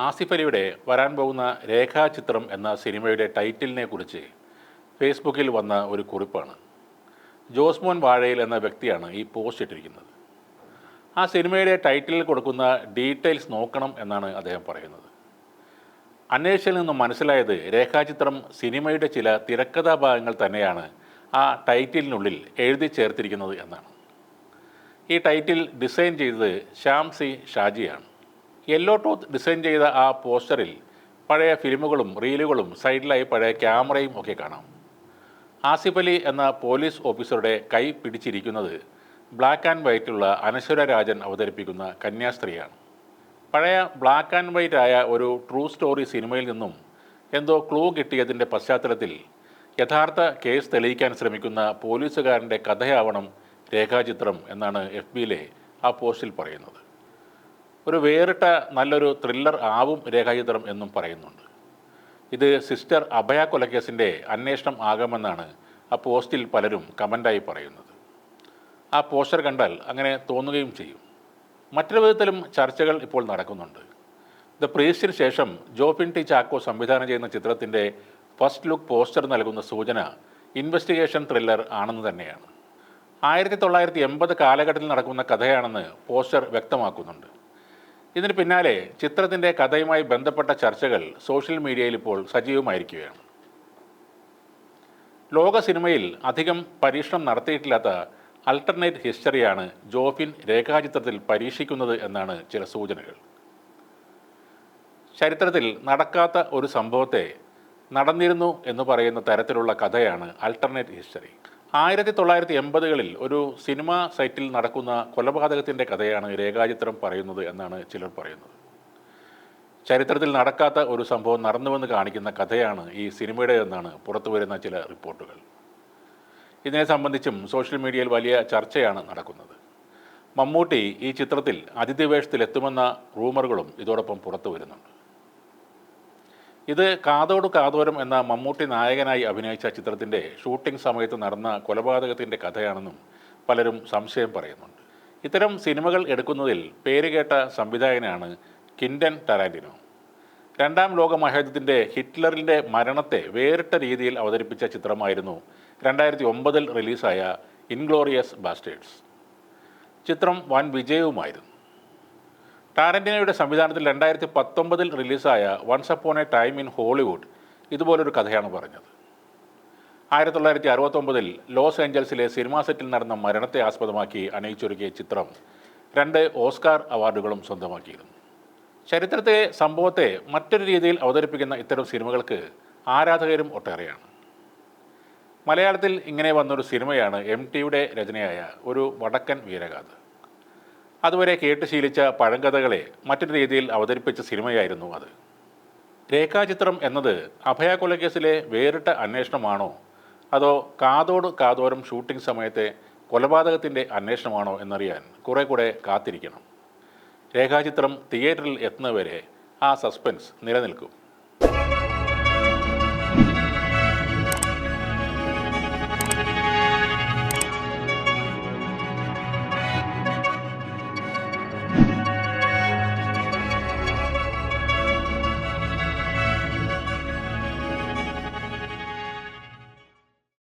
ആസിഫ് അലിയുടെ വരാൻ പോകുന്ന രേഖാചിത്രം എന്ന സിനിമയുടെ ടൈറ്റിലിനെ കുറിച്ച് ഫേസ്ബുക്കിൽ വന്ന ഒരു കുറിപ്പാണ്. ജോസ്മോൻ വാഴയിൽ എന്ന വ്യക്തിയാണ് ഈ പോസ്റ്റ് ഇട്ടിരിക്കുന്നത്. ആ സിനിമയുടെ ടൈറ്റിലിൽ കൊടുക്കുന്ന ഡീറ്റെയിൽസ് നോക്കണം എന്നാണ് അദ്ദേഹം പറയുന്നത്. അന്വേഷണത്തിൽ നിന്നും മനസ്സിലായത് രേഖാചിത്രം സിനിമയുടെ ചില തിരക്കഥാ ഭാഗങ്ങൾ തന്നെയാണ് ആ ടൈറ്റിലിനുള്ളിൽ എഴുതി ചേർത്തിരിക്കുന്നത് എന്നാണ്. ഈ ടൈറ്റിൽ ഡിസൈൻ ചെയ്തത് ശ്യാം സി ഷാജിയാണ്. യെല്ലോ ടോത്ത് ഡിസൈൻ ചെയ്ത ആ പോസ്റ്ററിൽ പഴയ ഫിലിമുകളും റീലുകളും സൈഡിലായി പഴയ ക്യാമറയും ഒക്കെ കാണാം. ആസിഫ് അലി എന്ന പോലീസ് ഓഫീസറുടെ കൈ പിടിച്ചിരിക്കുന്നത് ബ്ലാക്ക് ആൻഡ് വൈറ്റുള്ള അനശ്വര രാജൻ അവതരിപ്പിക്കുന്ന കന്യാസ്ത്രീയാണ്. പഴയ ബ്ലാക്ക് ആൻഡ് വൈറ്റ് ആയ ഒരു ട്രൂ സ്റ്റോറി സിനിമയിൽ നിന്നും എന്തോ ക്ലൂ കിട്ടിയതിൻ്റെ പശ്ചാത്തലത്തിൽ യഥാർത്ഥ കേസ് തെളിയിക്കാൻ ശ്രമിക്കുന്ന പോലീസുകാരൻ്റെ കഥയാവണം രേഖാചിത്രം എന്നാണ് FBയിലെ ആ പോസ്റ്റിൽ പറയുന്നത്. ഒരു വേറിട്ട നല്ലൊരു ത്രില്ലർ ആവും രേഖാചിത്രം എന്നും പറയുന്നുണ്ട്. ഇത് സിസ്റ്റർ അഭയ കൊലക്കേസിൻ്റെ അന്വേഷണം ആകാമെന്നാണ് ആ പോസ്റ്റിൽ പലരും കമൻ്റായി പറയുന്നത്. ആ പോസ്റ്റർ കണ്ടാൽ അങ്ങനെ തോന്നുകയും ചെയ്യും. മറ്റൊരു വിധത്തിലും ചർച്ചകൾ ഇപ്പോൾ നടക്കുന്നുണ്ട്. ദ പ്രീസ്റ്റിന് ശേഷം ജോഫിൻ ടി ചാക്കോ സംവിധാനം ചെയ്യുന്ന ചിത്രത്തിൻ്റെ ഫസ്റ്റ് ലുക്ക് പോസ്റ്റർ നൽകുന്ന സൂചന ഇൻവെസ്റ്റിഗേഷൻ ത്രില്ലർ ആണെന്ന് തന്നെയാണ്. 1980 കാലഘട്ടത്തിൽ നടക്കുന്ന കഥയാണെന്ന് പോസ്റ്റർ വ്യക്തമാക്കുന്നുണ്ട്. ഇതിന് പിന്നാലെ ചിത്രത്തിൻ്റെ കഥയുമായി ബന്ധപ്പെട്ട ചർച്ചകൾ സോഷ്യൽ മീഡിയയിൽ ഇപ്പോൾ സജീവമായിരിക്കുകയാണ്. ലോക സിനിമയിൽ അധികം പരീക്ഷണം നടത്തിയിട്ടില്ലാത്ത അൾട്ടർനേറ്റ് ഹിസ്റ്ററിയാണ് ജോഫിൻ രേഖാചിത്രത്തിൽ പരീക്ഷിക്കുന്നത് എന്നാണ് ചില സൂചനകൾ. ചരിത്രത്തിൽ നടക്കാത്ത ഒരു സംഭവത്തെ നടന്നിരുന്നു എന്ന് പറയുന്ന തരത്തിലുള്ള കഥയാണ് അൾട്ടർനേറ്റ് ഹിസ്റ്ററി. 1980കളിൽ ഒരു സിനിമാ സൈറ്റിൽ നടക്കുന്ന കൊലപാതകത്തിൻ്റെ കഥയാണ് രേഖാചിത്രം പറയുന്നത് എന്നാണ് ചിലർ പറയുന്നത്. ചരിത്രത്തിൽ നടക്കാത്ത ഒരു സംഭവം നടന്നുവെന്ന് കാണിക്കുന്ന കഥയാണ് ഈ സിനിമയുടേതെന്നാണ് പുറത്തു വരുന്ന ചില റിപ്പോർട്ടുകൾ. ഇതിനെ സംബന്ധിച്ചും സോഷ്യൽ മീഡിയയിൽ വലിയ ചർച്ചയാണ് നടക്കുന്നത്. മമ്മൂട്ടി ഈ ചിത്രത്തിൽ അതിഥി വേഷത്തിലെത്തുമെന്ന റൂമറുകളും ഇതോടൊപ്പം പുറത്തു വരുന്നുണ്ട്. ഇത് കാതോട് കാതോരം എന്ന മമ്മൂട്ടി നായകനായി അഭിനയിച്ച ചിത്രത്തിൻ്റെ ഷൂട്ടിംഗ് സമയത്ത് നടന്ന കൊലപാതകത്തിൻ്റെ കഥയാണെന്നും പലരും സംശയം പറയുന്നുണ്ട്. ഇത്തരം സിനിമകൾ എടുക്കുന്നതിൽ പേരുകേട്ട സംവിധായകനാണ് ക്വിൻ്റൻ ടാരാന്റിനോ. രണ്ടാം ലോക മഹായുദ്ധത്തിൻ്റെ ഹിറ്റ്ലറിൻ്റെ മരണത്തെ വേറിട്ട രീതിയിൽ അവതരിപ്പിച്ച ചിത്രമായിരുന്നു 2009 റിലീസായ ഇൻഗ്ലോറിയസ് ബാസ്റ്റേഴ്സ്. ചിത്രം വൻ വിജയവുമായിരുന്നു. ടാരന്റിനോയുടെ സംവിധാനത്തിൽ 2019 റിലീസായ Once Upon a Time in Hollywood ഇതുപോലൊരു കഥയാണ് പറഞ്ഞത്. 1969 ലോസ് ഏഞ്ചൽസിലെ സിനിമാ സെറ്റിൽ നടന്ന മരണത്തെ ആസ്പദമാക്കി അണിയിച്ചൊരുക്കിയ ചിത്രം 2 ഓസ്കാർ അവാർഡുകളും സ്വന്തമാക്കിയിരുന്നു. ചരിത്രത്തെ സംഭവത്തെ മറ്റൊരു രീതിയിൽ അവതരിപ്പിക്കുന്ന ഇത്തരം സിനിമകൾക്ക് ആരാധകരും ഒട്ടേറെയാണ്. മലയാളത്തിൽ ഇങ്ങനെ വന്നൊരു സിനിമയാണ് MTയുടെ രചനയായ ഒരു വടക്കൻ വീരഗാഥ. അതുവരെ കേട്ട് ശീലിച്ച പഴങ്കഥകളെ മറ്റൊരു രീതിയിൽ അവതരിപ്പിച്ച സിനിമയായിരുന്നു അത്. രേഖാചിത്രം എന്നത് അഭയ കൊലക്കേസിലെ വേറിട്ട അന്വേഷണമാണോ അതോ കാതോട് കാതോരം ഷൂട്ടിംഗ് സമയത്തെ കൊലപാതകത്തിൻ്റെ അന്വേഷണമാണോ എന്നറിയാൻ കുറെ കൂടെ കാത്തിരിക്കണം. രേഖാചിത്രം തിയേറ്ററിൽ എത്തുന്നവരെ ആ സസ്പെൻസ് നിലനിൽക്കും.